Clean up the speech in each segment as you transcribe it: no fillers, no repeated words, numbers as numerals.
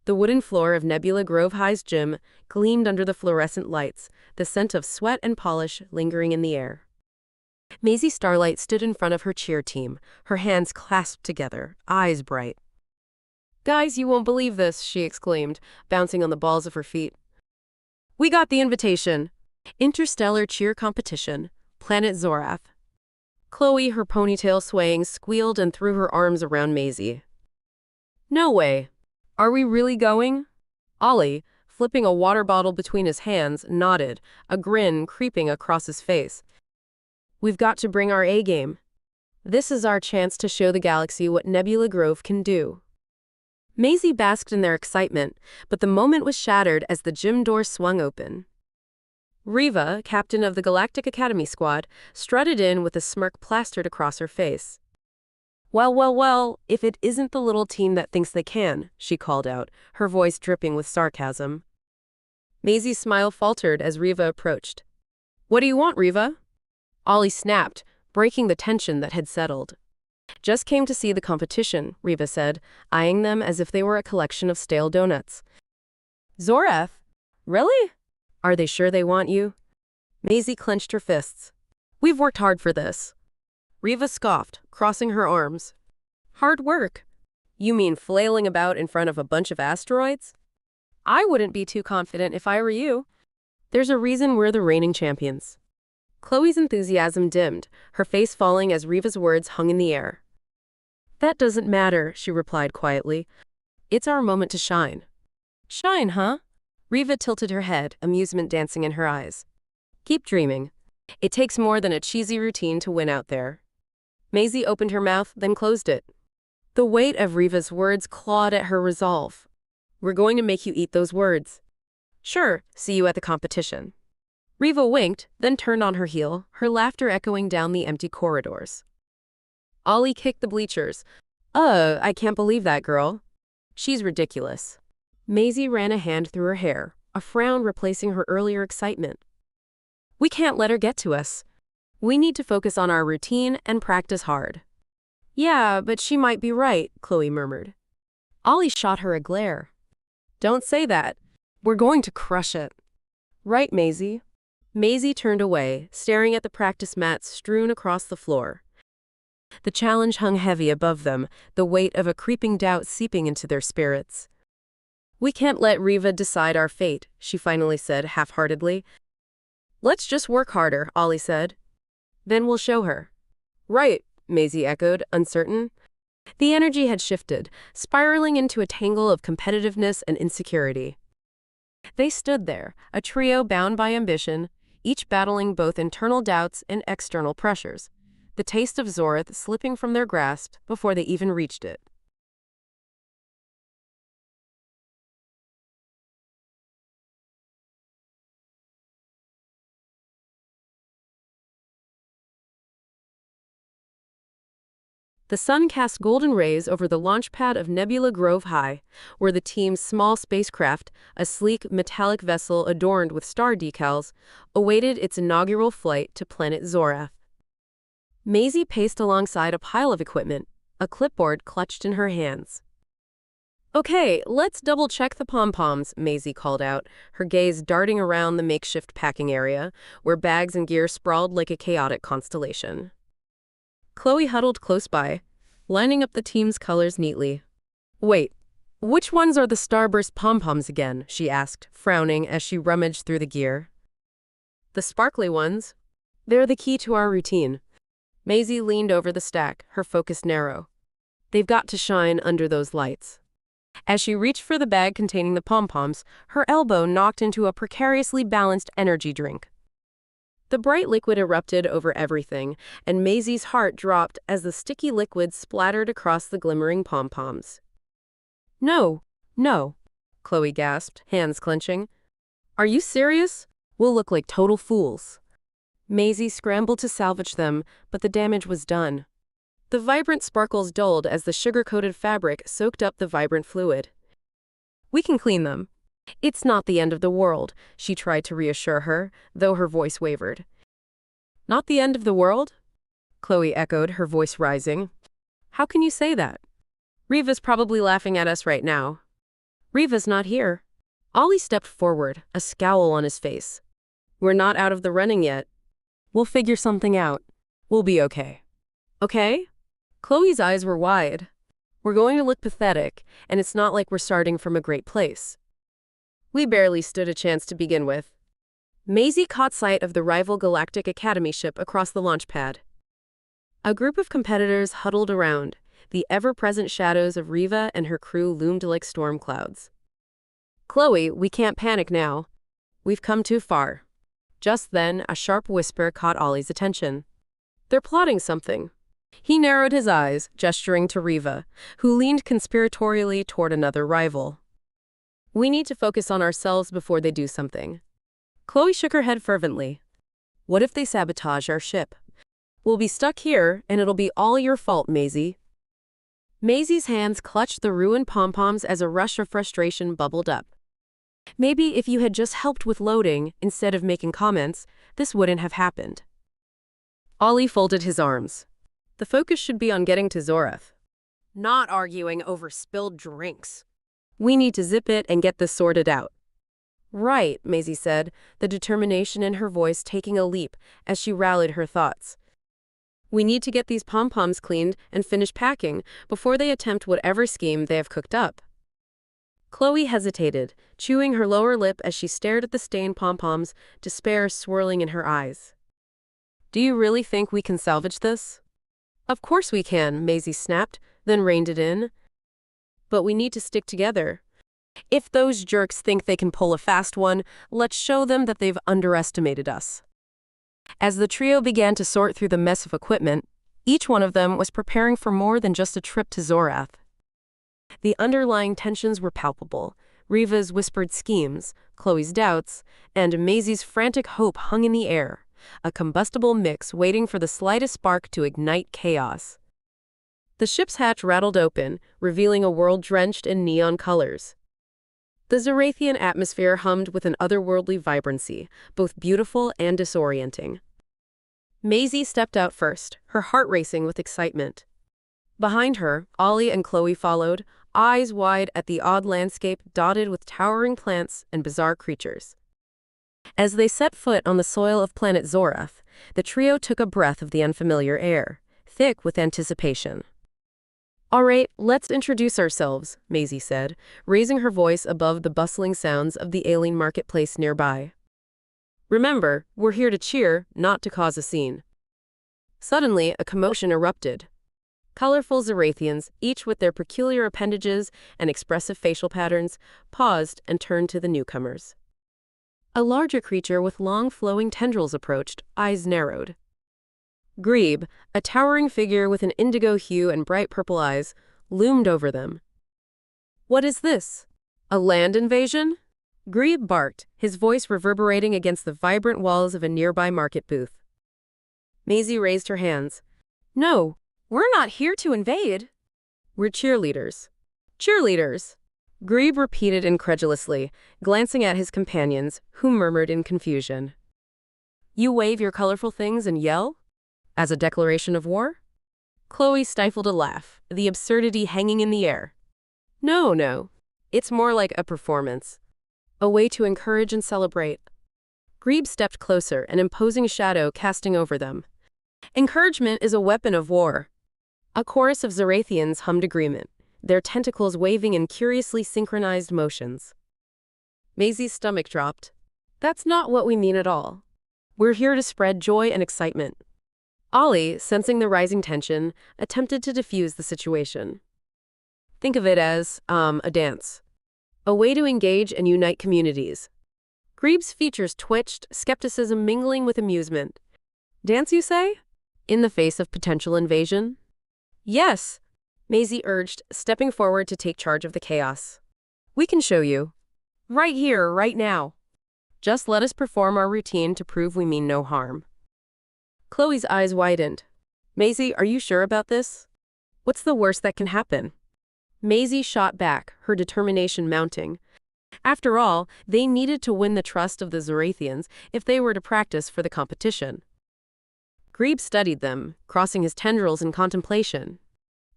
The wooden floor of Nebula Grove High's gym gleamed under the fluorescent lights, the scent of sweat and polish lingering in the air. Maisie Starlight stood in front of her cheer team, her hands clasped together, eyes bright. "Guys, you won't believe this," she exclaimed, bouncing on the balls of her feet. "We got the invitation! Interstellar cheer competition, Planet Zorath." Chloe, her ponytail swaying, squealed and threw her arms around Maisie. "No way. Are we really going?" Ollie, flipping a water bottle between his hands, nodded, a grin creeping across his face. "We've got to bring our A-game. This is our chance to show the galaxy what Nebula Grove can do." Maisie basked in their excitement, but the moment was shattered as the gym door swung open. Riva, captain of the Galactic Academy squad, strutted in with a smirk plastered across her face. Well, if it isn't the little team that thinks they can," she called out, her voice dripping with sarcasm. Maisie's smile faltered as Riva approached. "What do you want, Riva?" Ollie snapped, breaking the tension that had settled. "Just came to see the competition," Riva said, eyeing them as if they were a collection of stale donuts. "Zorath? Really? Are they sure they want you?" Maisie clenched her fists. "We've worked hard for this." Riva scoffed, crossing her arms. "Hard work? You mean flailing about in front of a bunch of asteroids? I wouldn't be too confident if I were you. There's a reason we're the reigning champions." Chloe's enthusiasm dimmed, her face falling as Riva's words hung in the air. "That doesn't matter," she replied quietly. "It's our moment to shine." "Shine, huh?" Riva tilted her head, amusement dancing in her eyes. "Keep dreaming. It takes more than a cheesy routine to win out there." Maisie opened her mouth, then closed it. The weight of Riva's words clawed at her resolve. "We're going to make you eat those words." "Sure, see you at the competition." Riva winked, then turned on her heel, her laughter echoing down the empty corridors. Ollie kicked the bleachers. I can't believe that girl. She's ridiculous." Maisie ran a hand through her hair, a frown replacing her earlier excitement. "We can't let her get to us. We need to focus on our routine and practice hard." "Yeah, but she might be right," Chloe murmured. Ollie shot her a glare. "Don't say that. We're going to crush it." "Right, Maisie." Maisie turned away, staring at the practice mats strewn across the floor. The challenge hung heavy above them, the weight of a creeping doubt seeping into their spirits. "We can't let Riva decide our fate," she finally said half-heartedly. "Let's just work harder," Ollie said. "Then we'll show her." "Right," Maisie echoed, uncertain. The energy had shifted, spiraling into a tangle of competitiveness and insecurity. They stood there, a trio bound by ambition, each battling both internal doubts and external pressures, the taste of Zorath slipping from their grasp before they even reached it. The sun cast golden rays over the launch pad of Nebula Grove High, where the team's small spacecraft, a sleek metallic vessel adorned with star decals, awaited its inaugural flight to planet Zorath. Maisie paced alongside a pile of equipment, a clipboard clutched in her hands. "Okay, let's double-check the pom-poms," Maisie called out, her gaze darting around the makeshift packing area, where bags and gear sprawled like a chaotic constellation. Chloe huddled close by, lining up the team's colors neatly. "Wait, which ones are the starburst pom-poms again?" she asked, frowning as she rummaged through the gear. "The sparkly ones. They're the key to our routine." Maisie leaned over the stack, her focus narrow. "They've got to shine under those lights." As she reached for the bag containing the pom-poms, her elbow knocked into a precariously balanced energy drink. The bright liquid erupted over everything, and Maisie's heart dropped as the sticky liquid splattered across the glimmering pom-poms. No, Chloe gasped, hands clenching. "Are you serious? We'll look like total fools." Maisie scrambled to salvage them, but the damage was done. The vibrant sparkles dulled as the sugar-coated fabric soaked up the vibrant fluid. "We can clean them. It's not the end of the world," she tried to reassure her, though her voice wavered. "Not the end of the world?" Chloe echoed, her voice rising. "How can you say that? Riva's probably laughing at us right now." Riva's not here. Ollie stepped forward, a scowl on his face. We're not out of the running yet. We'll figure something out. We'll be okay. Okay? Chloe's eyes were wide. We're going to look pathetic, and it's not like we're starting from a great place. We barely stood a chance to begin with. Maisie caught sight of the rival Galactic Academy ship across the launch pad. A group of competitors huddled around. The ever-present shadows of Riva and her crew loomed like storm clouds. Chloe, we can't panic now. We've come too far. Just then, a sharp whisper caught Ollie's attention. They're plotting something. He narrowed his eyes, gesturing to Riva, who leaned conspiratorially toward another rival. We need to focus on ourselves before they do something. Chloe shook her head fervently. What if they sabotage our ship? We'll be stuck here, and it'll be all your fault, Maisie. Maisie's hands clutched the ruined pom-poms as a rush of frustration bubbled up. Maybe if you had just helped with loading, instead of making comments, this wouldn't have happened. Ollie folded his arms. The focus should be on getting to Zorath. Not arguing over spilled drinks. We need to zip it and get this sorted out. Right, Maisie said, the determination in her voice taking a leap as she rallied her thoughts. We need to get these pom-poms cleaned and finish packing before they attempt whatever scheme they have cooked up. Chloe hesitated, chewing her lower lip as she stared at the stained pom-poms, despair swirling in her eyes. Do you really think we can salvage this? Of course we can, Maisie snapped, then reined it in. But we need to stick together. If those jerks think they can pull a fast one, let's show them that they've underestimated us. As the trio began to sort through the mess of equipment, each one of them was preparing for more than just a trip to Zorath. The underlying tensions were palpable. Riva's whispered schemes, Chloe's doubts, and Maisie's frantic hope hung in the air, a combustible mix waiting for the slightest spark to ignite chaos. The ship's hatch rattled open, revealing a world drenched in neon colors. The Zorathian atmosphere hummed with an otherworldly vibrancy, both beautiful and disorienting. Maisie stepped out first, her heart racing with excitement. Behind her, Ollie and Chloe followed, eyes wide at the odd landscape dotted with towering plants and bizarre creatures. As they set foot on the soil of planet Zorath, the trio took a breath of the unfamiliar air, thick with anticipation. All right, let's introduce ourselves, Maisie said, raising her voice above the bustling sounds of the alien marketplace nearby. Remember, we're here to cheer, not to cause a scene. Suddenly, a commotion erupted. Colorful Zorathians, each with their peculiar appendages and expressive facial patterns, paused and turned to the newcomers. A larger creature with long flowing tendrils approached, eyes narrowed. Grebe, a towering figure with an indigo hue and bright purple eyes, loomed over them. What is this? A land invasion? Grebe barked, his voice reverberating against the vibrant walls of a nearby market booth. Maisie raised her hands. No, we're not here to invade. We're cheerleaders. Cheerleaders! Grebe repeated incredulously, glancing at his companions, who murmured in confusion. You wave your colorful things and yell? As a declaration of war? Chloe stifled a laugh, the absurdity hanging in the air. No. It's more like a performance. A way to encourage and celebrate. Grebe stepped closer, an imposing shadow casting over them. Encouragement is a weapon of war. A chorus of Zorathians hummed agreement, their tentacles waving in curiously synchronized motions. Maisie's stomach dropped. That's not what we mean at all. We're here to spread joy and excitement. Ollie, sensing the rising tension, attempted to diffuse the situation. Think of it as, a dance. A way to engage and unite communities. Grebe's features twitched, skepticism mingling with amusement. Dance, you say? In the face of potential invasion? Yes, Maisie urged, stepping forward to take charge of the chaos. We can show you. Right here, right now. Just let us perform our routine to prove we mean no harm. Chloe's eyes widened. Maisie, are you sure about this? What's the worst that can happen? Maisie shot back, her determination mounting. After all, they needed to win the trust of the Zorathians if they were to practice for the competition. Grebe studied them, crossing his tendrils in contemplation.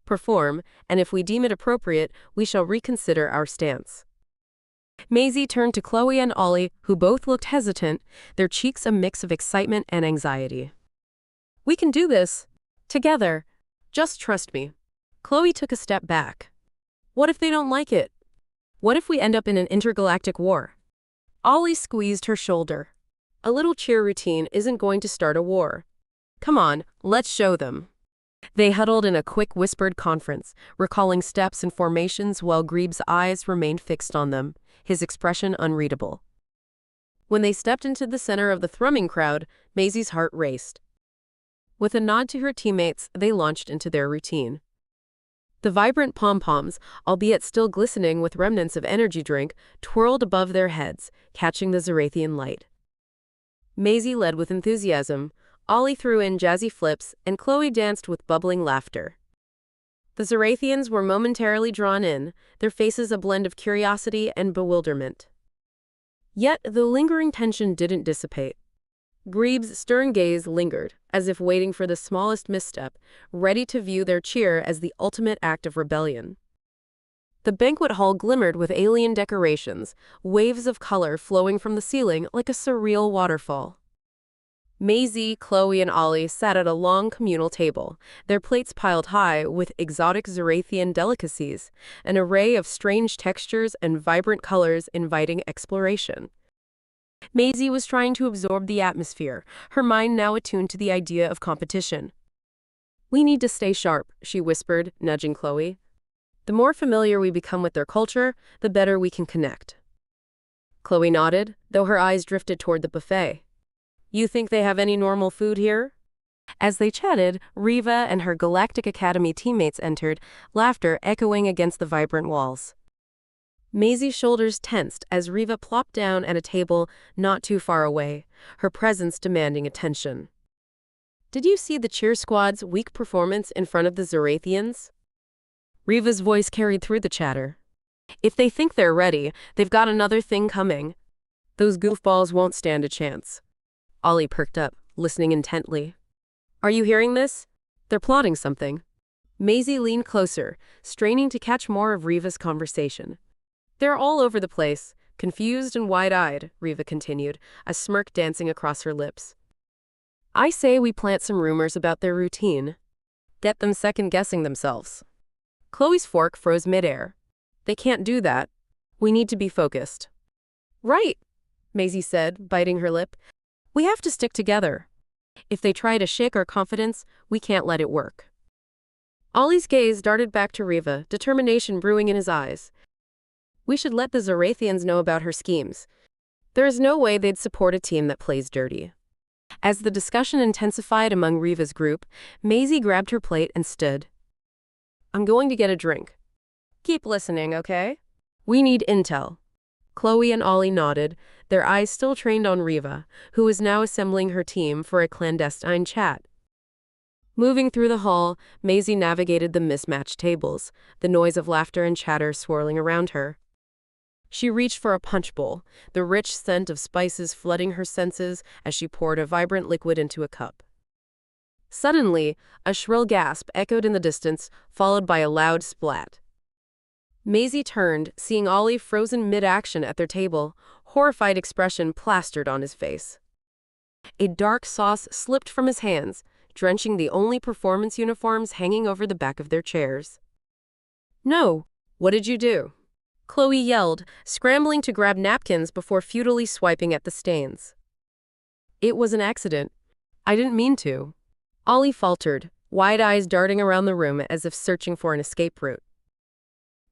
Perform, and if we deem it appropriate, we shall reconsider our stance. Maisie turned to Chloe and Ollie, who both looked hesitant, their cheeks a mix of excitement and anxiety. We can do this. Together. Just trust me. Chloe took a step back. What if they don't like it? What if we end up in an intergalactic war? Ollie squeezed her shoulder. A little cheer routine isn't going to start a war. Come on, let's show them. They huddled in a quick whispered conference, recalling steps and formations while Greeb's eyes remained fixed on them, his expression unreadable. When they stepped into the center of the thrumming crowd, Maisie's heart raced. With a nod to her teammates, they launched into their routine. The vibrant pom-poms, albeit still glistening with remnants of energy drink, twirled above their heads, catching the Zarathian light. Maisie led with enthusiasm, Ollie threw in jazzy flips, and Chloe danced with bubbling laughter. The Zarathians were momentarily drawn in, their faces a blend of curiosity and bewilderment. Yet the lingering tension didn't dissipate. Greeb's stern gaze lingered, as if waiting for the smallest misstep, ready to view their cheer as the ultimate act of rebellion. The banquet hall glimmered with alien decorations, waves of color flowing from the ceiling like a surreal waterfall. Maisie, Chloe, and Ollie sat at a long communal table, their plates piled high with exotic Zarathian delicacies, an array of strange textures and vibrant colors inviting exploration. Maisie was trying to absorb the atmosphere, her mind now attuned to the idea of competition. We need to stay sharp, she whispered, nudging Chloe. The more familiar we become with their culture, the better we can connect. Chloe nodded, though her eyes drifted toward the buffet. You think they have any normal food here? As they chatted, Riva and her Galactic Academy teammates entered, laughter echoing against the vibrant walls. Maisie's shoulders tensed as Riva plopped down at a table not too far away, her presence demanding attention. Did you see the cheer squad's weak performance in front of the Zarathians? Riva's voice carried through the chatter. If they think they're ready, they've got another thing coming. Those goofballs won't stand a chance. Ollie perked up, listening intently. Are you hearing this? They're plotting something. Maisie leaned closer, straining to catch more of Riva's conversation. They're all over the place, confused and wide-eyed, Riva continued, a smirk dancing across her lips. I say we plant some rumors about their routine. Get them second-guessing themselves. Chloe's fork froze midair. They can't do that. We need to be focused. Right, Maisie said, biting her lip. We have to stick together. If they try to shake our confidence, we can't let it work. Ollie's gaze darted back to Riva, determination brewing in his eyes. We should let the Zarathians know about her schemes. There is no way they'd support a team that plays dirty. As the discussion intensified among Riva's group, Maisie grabbed her plate and stood. I'm going to get a drink. Keep listening, okay? We need intel. Chloe and Ollie nodded, their eyes still trained on Riva, who was now assembling her team for a clandestine chat. Moving through the hall, Maisie navigated the mismatched tables, the noise of laughter and chatter swirling around her. She reached for a punch bowl, the rich scent of spices flooding her senses as she poured a vibrant liquid into a cup. Suddenly, a shrill gasp echoed in the distance, followed by a loud splat. Maisie turned, seeing Ollie frozen mid-action at their table, horrified expression plastered on his face. A dark sauce slipped from his hands, drenching the only performance uniforms hanging over the back of their chairs. No, what did you do? Chloe yelled, scrambling to grab napkins before futilely swiping at the stains. It was an accident. I didn't mean to. Ollie faltered, wide eyes darting around the room as if searching for an escape route.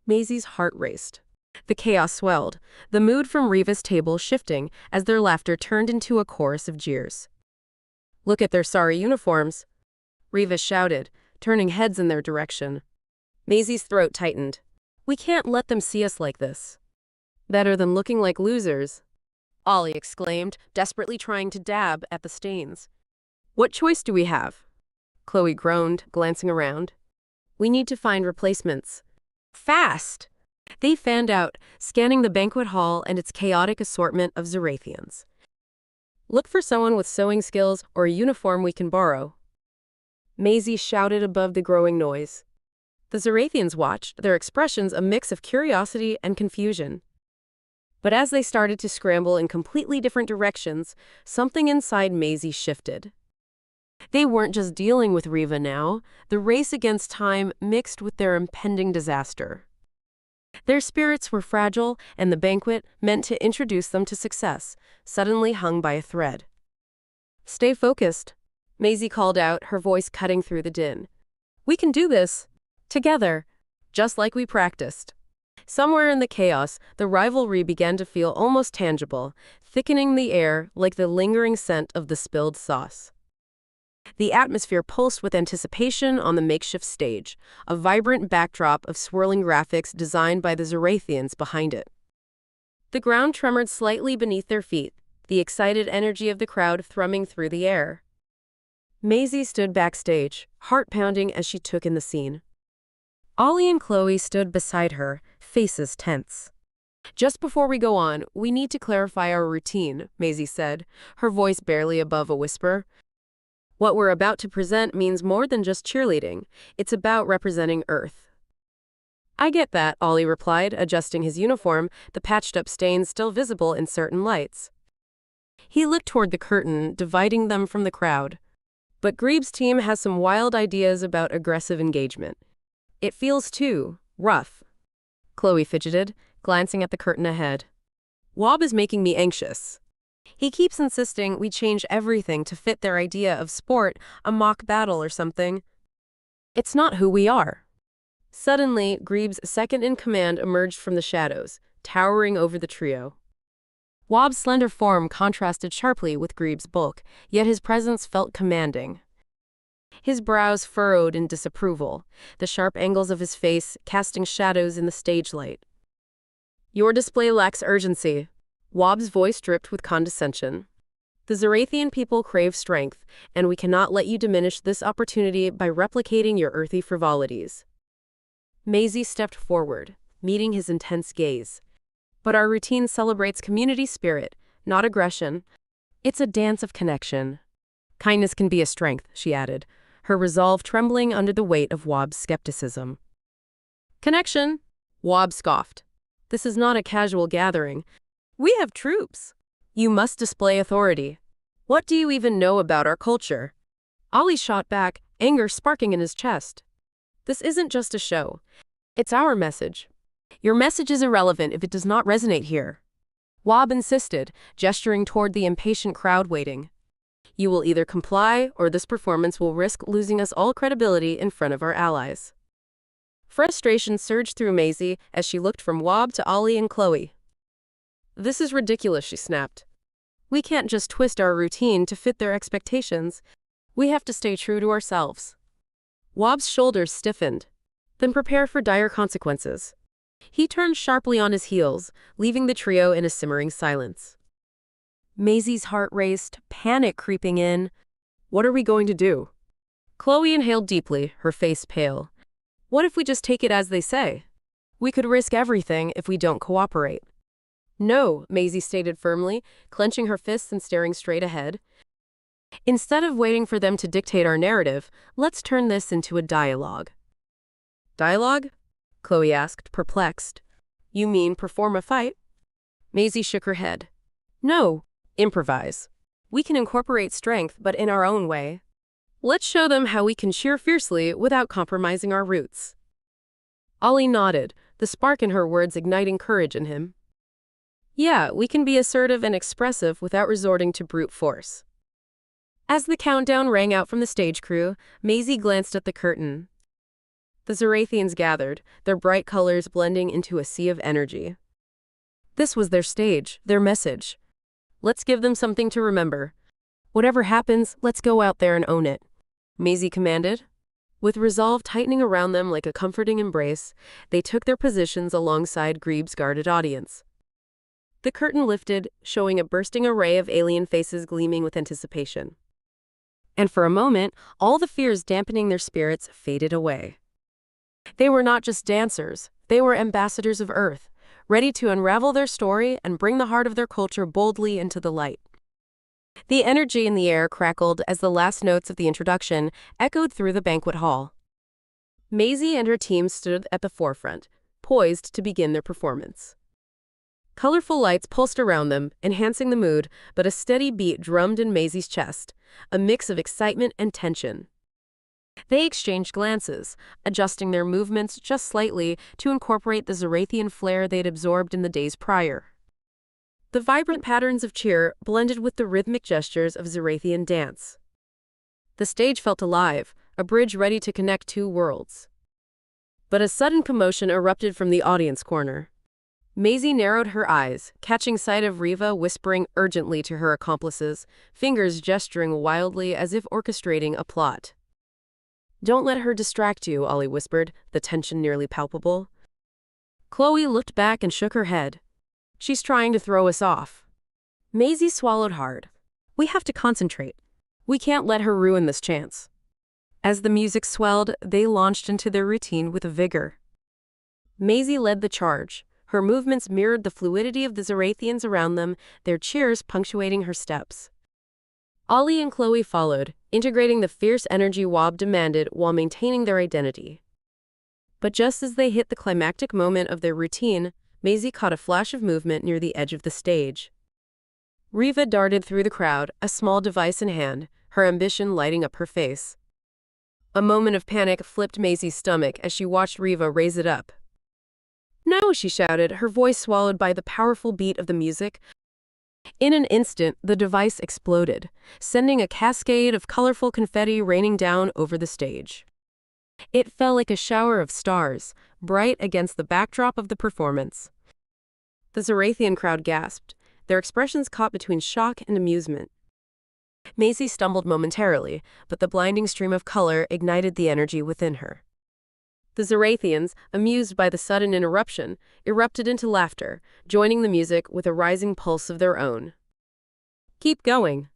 Maisie's heart raced. The chaos swelled, the mood from Riva's table shifting as their laughter turned into a chorus of jeers. Look at their sorry uniforms, Riva shouted, turning heads in their direction. Maisie's throat tightened. We can't let them see us like this. Better than looking like losers, Ollie exclaimed, desperately trying to dab at the stains. What choice do we have? Chloe groaned, glancing around. We need to find replacements. Fast! They fanned out, scanning the banquet hall and its chaotic assortment of Zarathians. Look for someone with sewing skills or a uniform we can borrow. Maisie shouted above the growing noise. The Zarathians watched, their expressions a mix of curiosity and confusion. But as they started to scramble in completely different directions, something inside Maisie shifted. They weren't just dealing with Riva now, the race against time mixed with their impending disaster. Their spirits were fragile, and the banquet, meant to introduce them to success, suddenly hung by a thread. "Stay focused," Maisie called out, her voice cutting through the din. "We can do this. Together. Just like we practiced." Somewhere in the chaos, the rivalry began to feel almost tangible, thickening the air like the lingering scent of the spilled sauce. The atmosphere pulsed with anticipation on the makeshift stage, a vibrant backdrop of swirling graphics designed by the Zarathians behind it. The ground tremored slightly beneath their feet, the excited energy of the crowd thrumming through the air. Maisie stood backstage, heart pounding as she took in the scene. Ollie and Chloe stood beside her, faces tense. "Just before we go on, we need to clarify our routine," Maisie said, her voice barely above a whisper. "What we're about to present means more than just cheerleading. It's about representing Earth." "I get that," Ollie replied, adjusting his uniform, the patched-up stains still visible in certain lights. He looked toward the curtain, dividing them from the crowd. "But Greeb's team has some wild ideas about aggressive engagement. It feels too rough." Chloe fidgeted, glancing at the curtain ahead. "Wob is making me anxious. He keeps insisting we change everything to fit their idea of sport, a mock battle or something. It's not who we are." Suddenly, Greeb's second-in-command emerged from the shadows, towering over the trio. Wob's slender form contrasted sharply with Greeb's bulk, yet his presence felt commanding. His brows furrowed in disapproval, the sharp angles of his face casting shadows in the stage light. "Your display lacks urgency." Wob's voice dripped with condescension. "The Zarathian people crave strength, and we cannot let you diminish this opportunity by replicating your earthy frivolities." Maisie stepped forward, meeting his intense gaze. "But our routine celebrates community spirit, not aggression. It's a dance of connection. Kindness can be a strength," she added, her resolve trembling under the weight of Wob's skepticism. "Connection?" Wob scoffed. "This is not a casual gathering. We have troops. You must display authority. What do you even know about our culture?" Ollie shot back, anger sparking in his chest. "This isn't just a show. It's our message. Your message is irrelevant if it does not resonate here." Wob insisted, gesturing toward the impatient crowd waiting. "You will either comply, or this performance will risk losing us all credibility in front of our allies." Frustration surged through Maisie as she looked from Wob to Ollie and Chloe. "This is ridiculous," she snapped. "We can't just twist our routine to fit their expectations. We have to stay true to ourselves." Wob's shoulders stiffened. "Then prepare for dire consequences." He turned sharply on his heels, leaving the trio in a simmering silence. Maisie's heart raced, panic creeping in. "What are we going to do?" Chloe inhaled deeply, her face pale. "What if we just take it as they say? We could risk everything if we don't cooperate." "No," Maisie stated firmly, clenching her fists and staring straight ahead. "Instead of waiting for them to dictate our narrative, let's turn this into a dialogue." "Dialogue?" Chloe asked, perplexed. "You mean perform a fight?" Maisie shook her head. "No, improvise. We can incorporate strength, but in our own way. Let's show them how we can cheer fiercely without compromising our roots." Ollie nodded, the spark in her words igniting courage in him. "Yeah, we can be assertive and expressive without resorting to brute force." As the countdown rang out from the stage crew, Maisie glanced at the curtain. The Zarathians gathered, their bright colors blending into a sea of energy. This was their stage, their message. "Let's give them something to remember. Whatever happens, let's go out there and own it," Maisie commanded. With resolve tightening around them like a comforting embrace, they took their positions alongside Greeb's guarded audience. The curtain lifted, showing a bursting array of alien faces gleaming with anticipation. And for a moment, all the fears dampening their spirits faded away. They were not just dancers, they were ambassadors of Earth, ready to unravel their story and bring the heart of their culture boldly into the light. The energy in the air crackled as the last notes of the introduction echoed through the banquet hall. Maisie and her team stood at the forefront, poised to begin their performance. Colorful lights pulsed around them, enhancing the mood, but a steady beat drummed in Maisie's chest, a mix of excitement and tension. They exchanged glances, adjusting their movements just slightly to incorporate the Zarathian flair they'd absorbed in the days prior. The vibrant patterns of cheer blended with the rhythmic gestures of Zarathian dance. The stage felt alive, a bridge ready to connect two worlds. But a sudden commotion erupted from the audience corner. Maisie narrowed her eyes, catching sight of Riva whispering urgently to her accomplices, fingers gesturing wildly as if orchestrating a plot. "Don't let her distract you," Ollie whispered, the tension nearly palpable. Chloe looked back and shook her head. "She's trying to throw us off." Maisie swallowed hard. "We have to concentrate. We can't let her ruin this chance." As the music swelled, they launched into their routine with vigor. Maisie led the charge. Her movements mirrored the fluidity of the Zarathians around them, their cheers punctuating her steps. Ollie and Chloe followed, integrating the fierce energy Wob demanded while maintaining their identity. But just as they hit the climactic moment of their routine, Maisie caught a flash of movement near the edge of the stage. Riva darted through the crowd, a small device in hand, her ambition lighting up her face. A moment of panic flipped Maisie's stomach as she watched Riva raise it up. "No!" she shouted, her voice swallowed by the powerful beat of the music. In an instant, the device exploded, sending a cascade of colorful confetti raining down over the stage. It fell like a shower of stars, bright against the backdrop of the performance. The Zarathian crowd gasped, their expressions caught between shock and amusement. Maisie stumbled momentarily, but the blinding stream of color ignited the energy within her. The Zarathians, amused by the sudden interruption, erupted into laughter, joining the music with a rising pulse of their own. "Keep going,"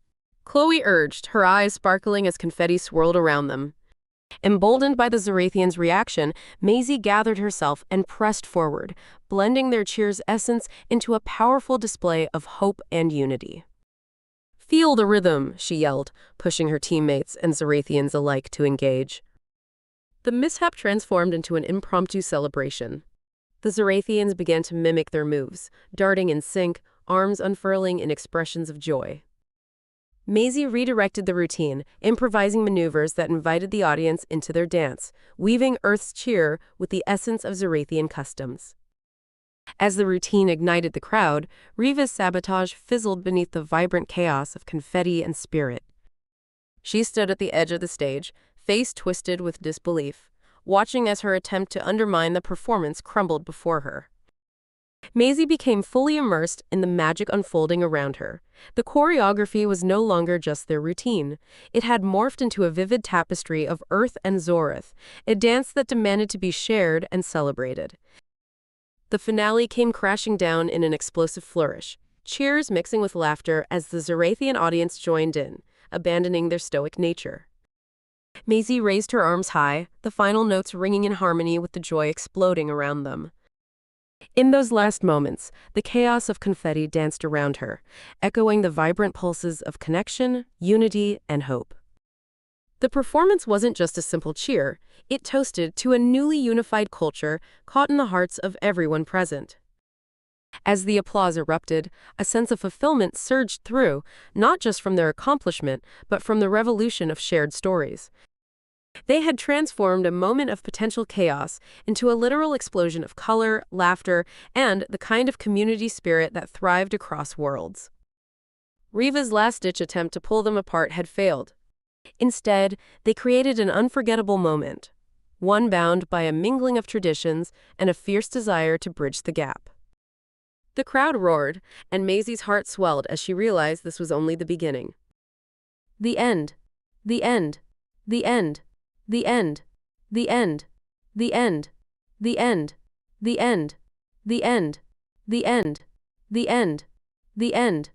Chloe urged, her eyes sparkling as confetti swirled around them. Emboldened by the Zarathians' reaction, Maisie gathered herself and pressed forward, blending their cheers' essence into a powerful display of hope and unity. "Feel the rhythm," she yelled, pushing her teammates and Zarathians alike to engage. The mishap transformed into an impromptu celebration. The Zarathians began to mimic their moves, darting in sync, arms unfurling in expressions of joy. Maisie redirected the routine, improvising maneuvers that invited the audience into their dance, weaving Earth's cheer with the essence of Zarathian customs. As the routine ignited the crowd, Riva's sabotage fizzled beneath the vibrant chaos of confetti and spirit. She stood at the edge of the stage, face twisted with disbelief, watching as her attempt to undermine the performance crumbled before her. Maisie became fully immersed in the magic unfolding around her. The choreography was no longer just their routine. It had morphed into a vivid tapestry of Earth and Zorith, a dance that demanded to be shared and celebrated. The finale came crashing down in an explosive flourish, cheers mixing with laughter as the Zarathian audience joined in, abandoning their stoic nature. Maisie raised her arms high, the final notes ringing in harmony with the joy exploding around them. In those last moments, the chaos of confetti danced around her, echoing the vibrant pulses of connection, unity, and hope. The performance wasn't just a simple cheer, it toasted to a newly unified culture caught in the hearts of everyone present. As the applause erupted, a sense of fulfillment surged through, not just from their accomplishment, but from the revolution of shared stories. They had transformed a moment of potential chaos into a literal explosion of color, laughter, and the kind of community spirit that thrived across worlds. Riva's last-ditch attempt to pull them apart had failed. Instead, they created an unforgettable moment, one bound by a mingling of traditions and a fierce desire to bridge the gap. The crowd roared, and Maisie's heart swelled as she realized this was only the beginning. The end. The end. The end. The end. The end. The end. The end. The end. The end. The end. The end. The end.